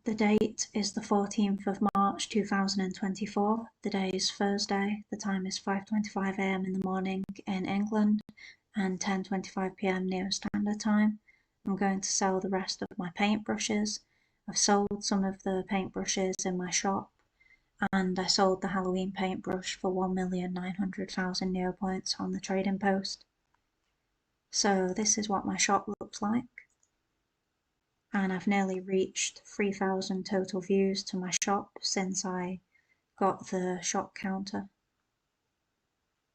The date is the 14th of March 2024. The day is Thursday. The time is 5:25 a.m. in the morning in England and 10:25 p.m. Neo Standard Time. I'm going to sell the rest of my paintbrushes. I've sold some of the paintbrushes in my shop, and I sold the Halloween paintbrush for 1,900,000 Neopoints on the trading post. So this is what my shop looks like. And I've nearly reached 3,000 total views to my shop since I got the shop counter.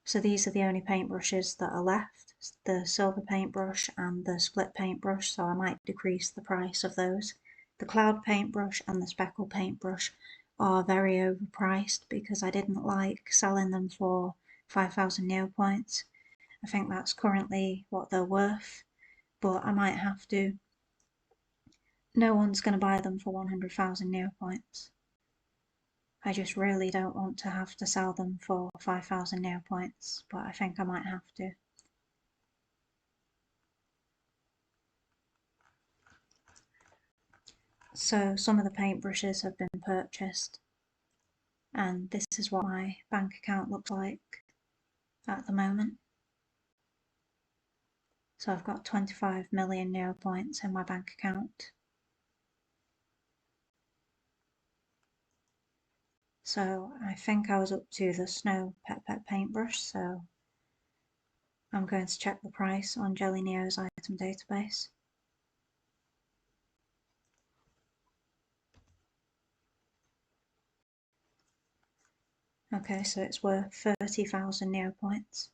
So these are the only paintbrushes that are left, the silver paintbrush and the split paintbrush, so I might decrease the price of those. The cloud paintbrush and the speckle paintbrush are very overpriced because I didn't like selling them for 5,000 Neopoints. I think that's currently what they're worth, but I might have to. No one's going to buy them for 100,000 Neopoints. I just really don't want to have to sell them for 5,000 Neopoints, but I think I might have to. So some of the paintbrushes have been purchased, and this is what my bank account looks like at the moment. So I've got 25 million Neopoints in my bank account. So I think I was up to the Snow Pet paintbrush, so I'm going to check the price on Jelly Neo's item database. Okay, so it's worth 30,000 Neopoints.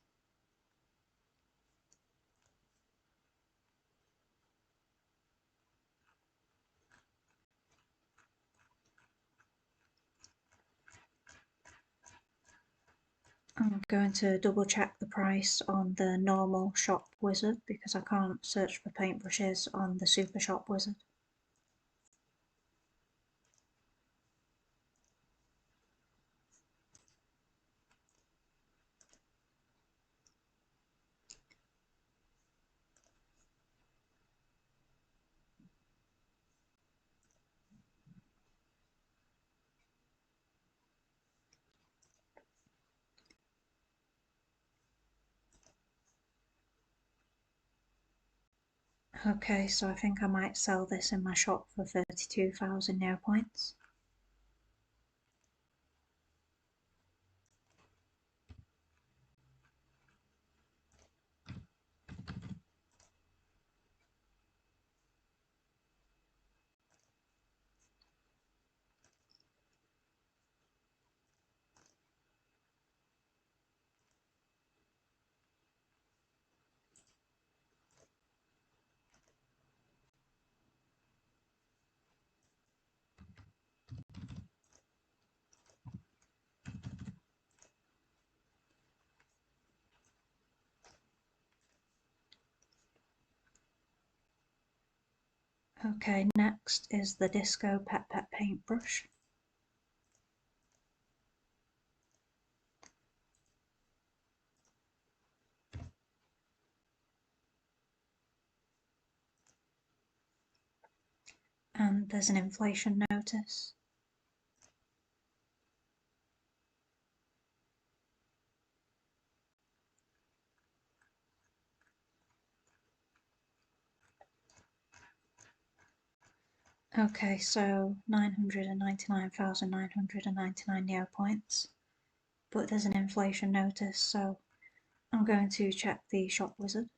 I'm going to double check the price on the normal shop wizard because I can't search for paintbrushes on the super shop wizard. Okay, so I think I might sell this in my shop for 32,000 Neopoints. Okay, next is the Disco Pet paintbrush. And there's an inflation notice. Okay, so 999,999 Neopoints, but there's an inflation notice, so I'm going to check the shop wizard.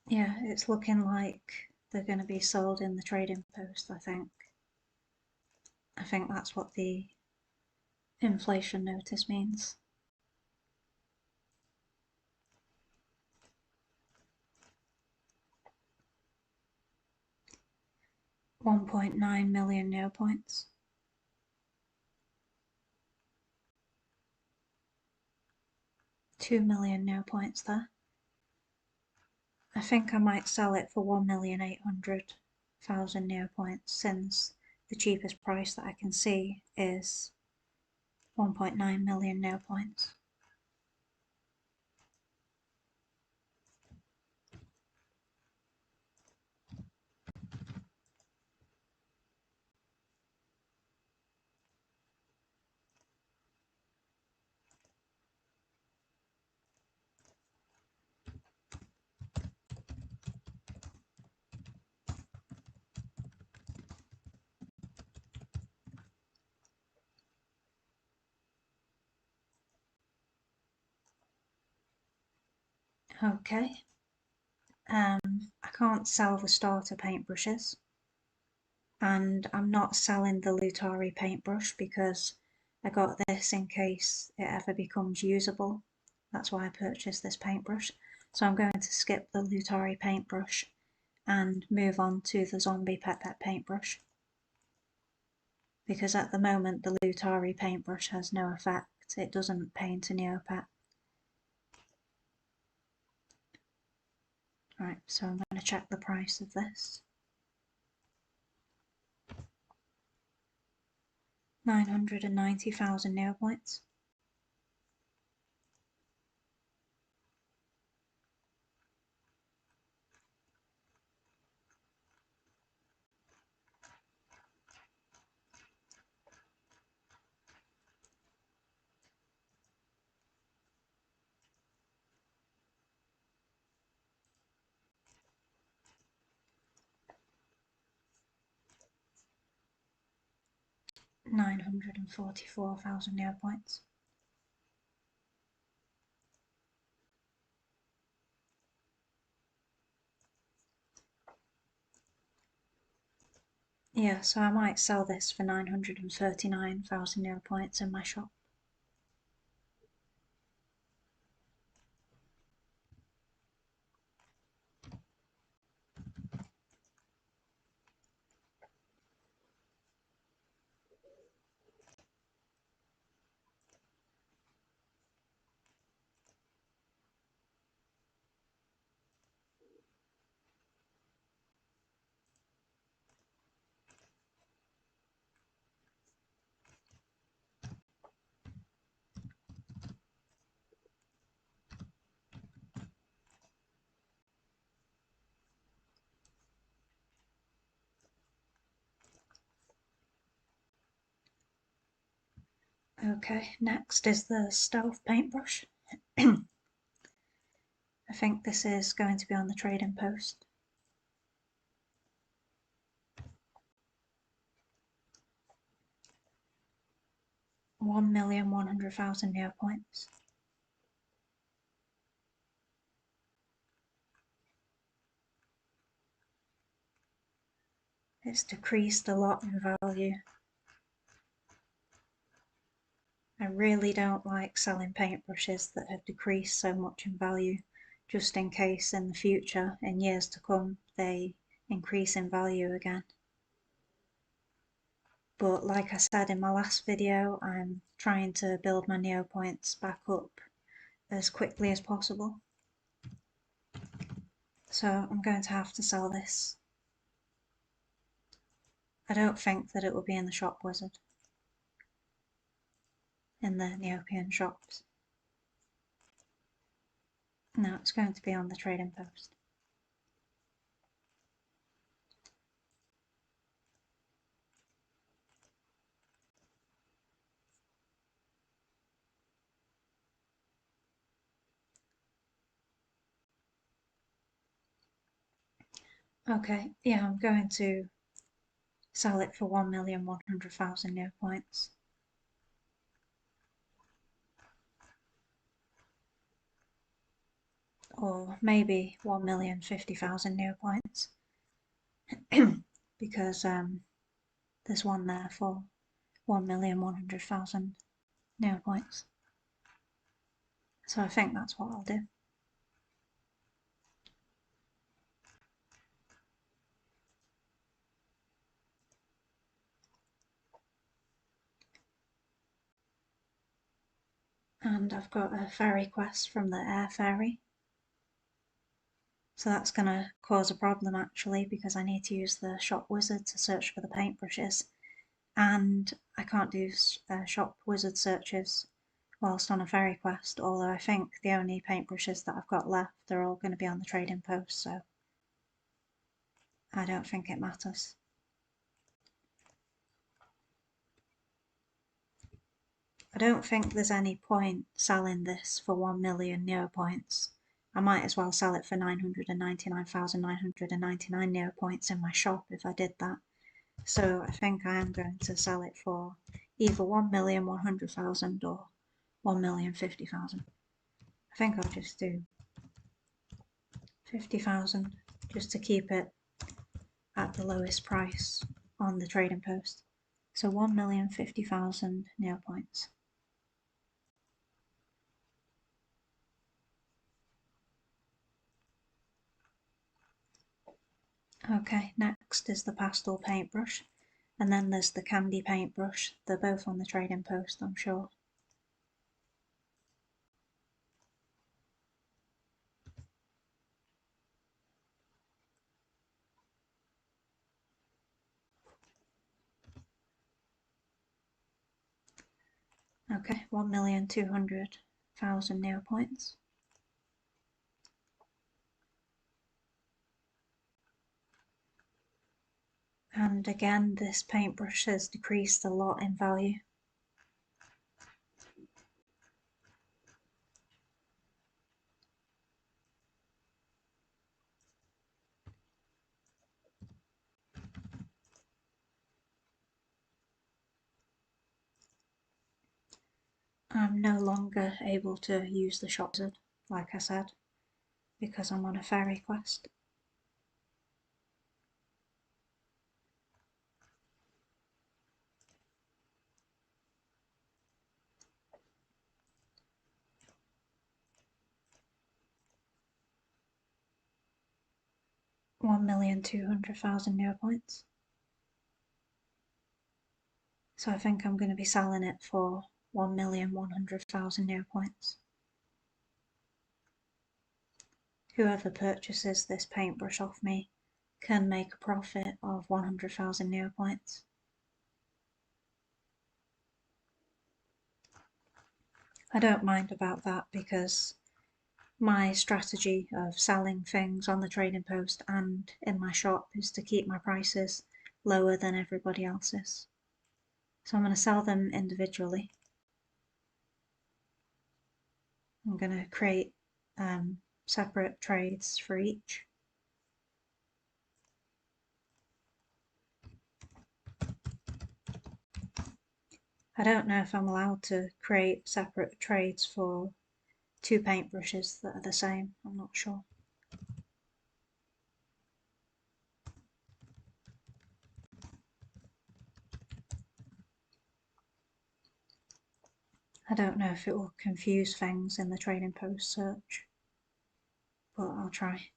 Yeah, it's looking like they're going to be sold in the trading post, I think. I think that's what the inflation notice means. $1.9 million Neopoints. $2 million Neopoints there. I think I might sell it for 1,800,000 Neopoints since the cheapest price that I can see is 1.9 million Neopoints. Okay. I can't sell the starter paintbrushes, and I'm not selling the Lutari paintbrush because I got this in case it ever becomes usable. That's why I purchased this paintbrush. So I'm going to skip the Lutari paintbrush and move on to the Zombie Pet Pet paintbrush, because at the moment the Lutari paintbrush has no effect. It doesn't paint a Neopet. Right, so I'm going to check the price of this. 990,000 Neopoints. $944,000 Neopoints. Yeah, so I might sell this for 939,000 Neopoints in my shop. Okay, next is the Stealth paintbrush. I think this is going to be on the trading post. $1,100,000 Neopoints. It's decreased a lot in value. I really don't like selling paintbrushes that have decreased so much in value, just in case in the future, in years to come, they increase in value again. But like I said in my last video, I'm trying to build my Neopoints back up as quickly as possible. So I'm going to have to sell this. I don't think that it will be in the Shop Wizard, in the Neopian shops. No, it's going to be on the trading post. Okay, yeah, I'm going to sell it for 1,100,000 Neopoints. Or maybe 1,050,000 Neopoints. Because there's one there for 1,100,000 Neopoints. So I think that's what I'll do. And I've got a fairy quest from the Air Fairy. So that's going to cause a problem actually, because I need to use the Shop Wizard to search for the paintbrushes. And I can't do Shop Wizard searches whilst on a fairy quest, although I think the only paintbrushes that I've got left are all going to be on the trading post, so I don't think it matters. I don't think there's any point selling this for 1 million Neopoints. I might as well sell it for 999,999 Neopoints in my shop if I did that. So I think I am going to sell it for either 1,100,000 or 1,050,000. I think I'll just do 50,000 just to keep it at the lowest price on the trading post. So 1,050,000 Neopoints. Okay, next is the pastel paintbrush, and then there's the candy paintbrush. They're both on the trading post, I'm sure. Okay, 1,200,000 Neopoints. And again, this paintbrush has decreased a lot in value. I'm no longer able to use the shop wizard, like I said, because I'm on a fairy quest. $1,200,000 Neopoints. So I think I'm going to be selling it for 1,100,000 Neopoints. Whoever purchases this paintbrush off me can make a profit of 100,000 Neopoints. I don't mind about that because my strategy of selling things on the trading post and in my shop is to keep my prices lower than everybody else's. So I'm going to sell them individually. I'm going to create separate trades for each. I don't know if I'm allowed to create separate trades for two paintbrushes that are the same. I'm not sure. I don't know if it will confuse things in the trading post search, but I'll try.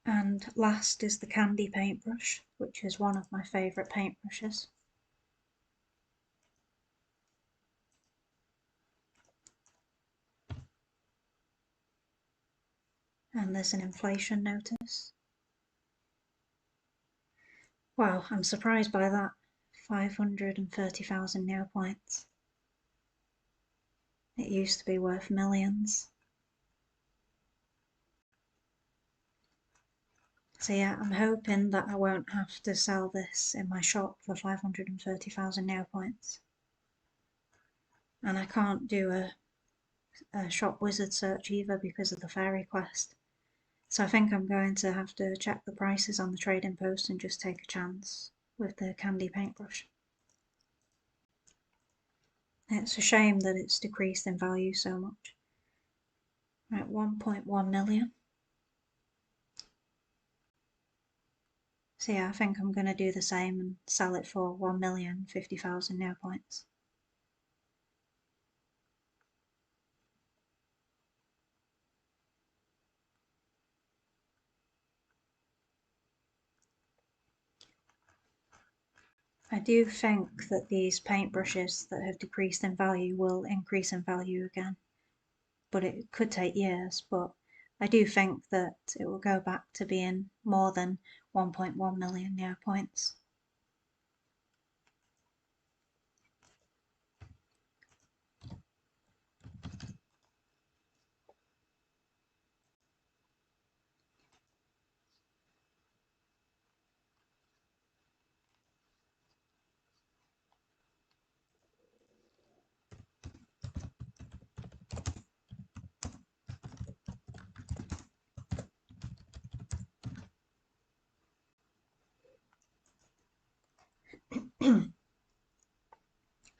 And last is the candy paintbrush, which is one of my favourite paintbrushes. And there's an inflation notice. Wow, I'm surprised by that. 530,000 Neopoints. It used to be worth millions. So yeah, I'm hoping that I won't have to sell this in my shop for 530,000 Neopoints. And I can't do a shop wizard search either because of the fairy quest. So I think I'm going to have to check the prices on the trading post and just take a chance with the candy paintbrush. It's a shame that it's decreased in value so much. Right, 1.1 million. So yeah, I think I'm going to do the same and sell it for 1,050,000 Neopoints. I do think that these paintbrushes that have decreased in value will increase in value again, but it could take years, but I do think that it will go back to being more than 1.1 million Neopoints.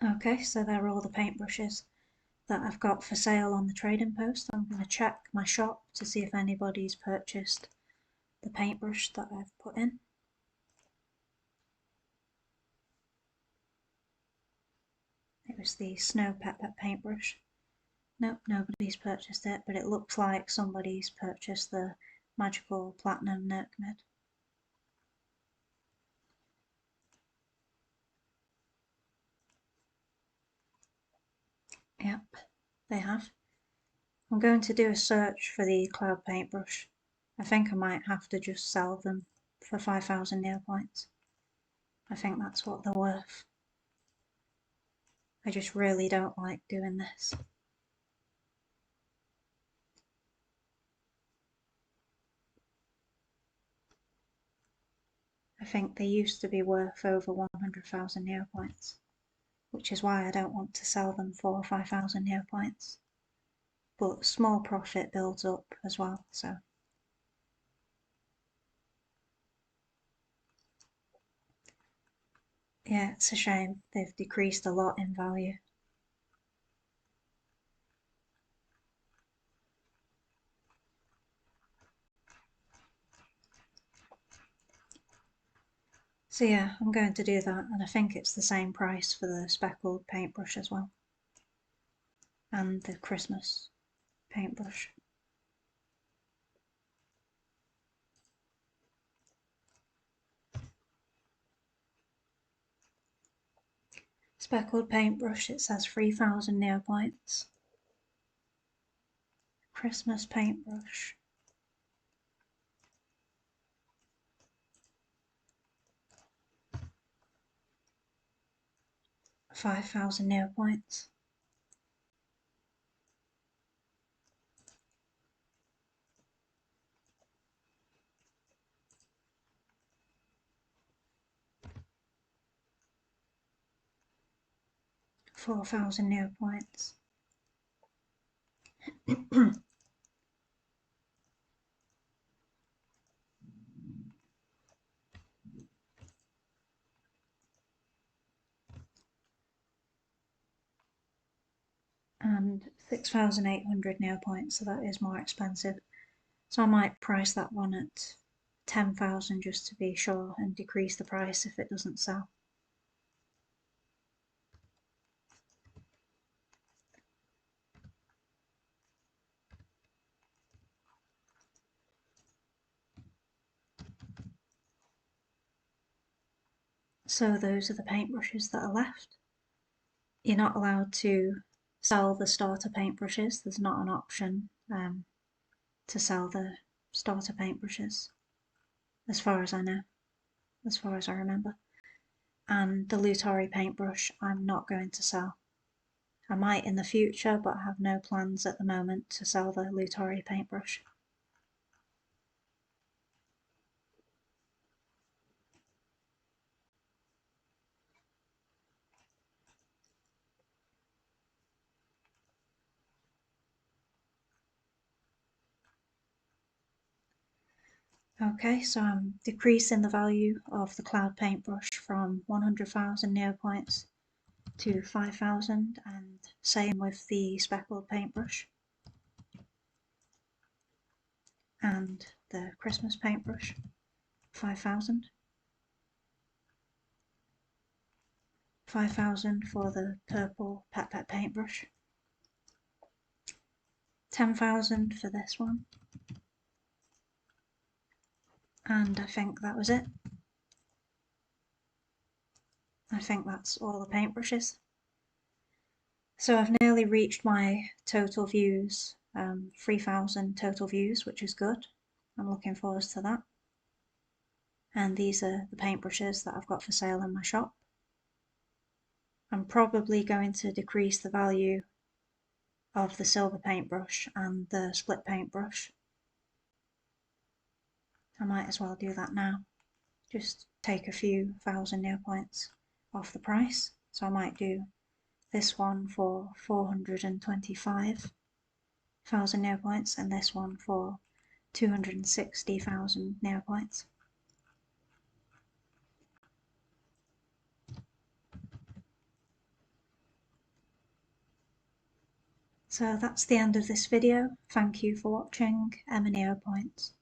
Okay, so there are all the paintbrushes that I've got for sale on the trading post. I'm going to check my shop to see if anybody's purchased the paintbrush that I've put in. It was the Snow Pepper paintbrush. Nope, nobody's purchased it, but it looks like somebody's purchased the Magical Platinum Neopets. Yep, they have. I'm going to do a search for the Cloud paintbrush. I think I might have to just sell them for 5,000 Neopoints. I think that's what they're worth. I just really don't like doing this. I think they used to be worth over 100,000 Neopoints, which is why I don't want to sell them for 5,000 Neopoints. But small profit builds up as well, so. Yeah, it's a shame. They've decreased a lot in value. So yeah, I'm going to do that, and I think it's the same price for the speckled paintbrush as well. And the Christmas paintbrush. Speckled paintbrush, it says 3,000 Neopoints. Christmas paintbrush. £5,000 Neopoints. £4,000 Neopoints. And 6,800 Neopoints, so that is more expensive. So I might price that one at 10,000 just to be sure and decrease the price if it doesn't sell. So those are the paintbrushes that are left. You're not allowed to sell the starter paintbrushes. There's not an option to sell the starter paintbrushes, as far as I know, as far as I remember. And the Lutori paintbrush I'm not going to sell. I might in the future, but I have no plans at the moment to sell the Lutori paintbrush. Okay, so I'm decreasing the value of the Cloud paintbrush from 100,000 Neopoints to 5,000, and same with the speckled paintbrush and the Christmas paintbrush, 5,000. 5,000 for the purple Pet Pet paintbrush. 10,000 for this one. And I think that was it. I think that's all the paintbrushes. So I've nearly reached my total views, 3,000 total views, which is good. I'm looking forward to that. And these are the paintbrushes that I've got for sale in my shop. I'm probably going to decrease the value of the silver paintbrush and the split paintbrush. I might as well do that now. Just take a few thousand Neopoints off the price. So I might do this one for 425,000 Neopoints and this one for 260,000 Neopoints. So that's the end of this video. Thank you for watching. Neopets.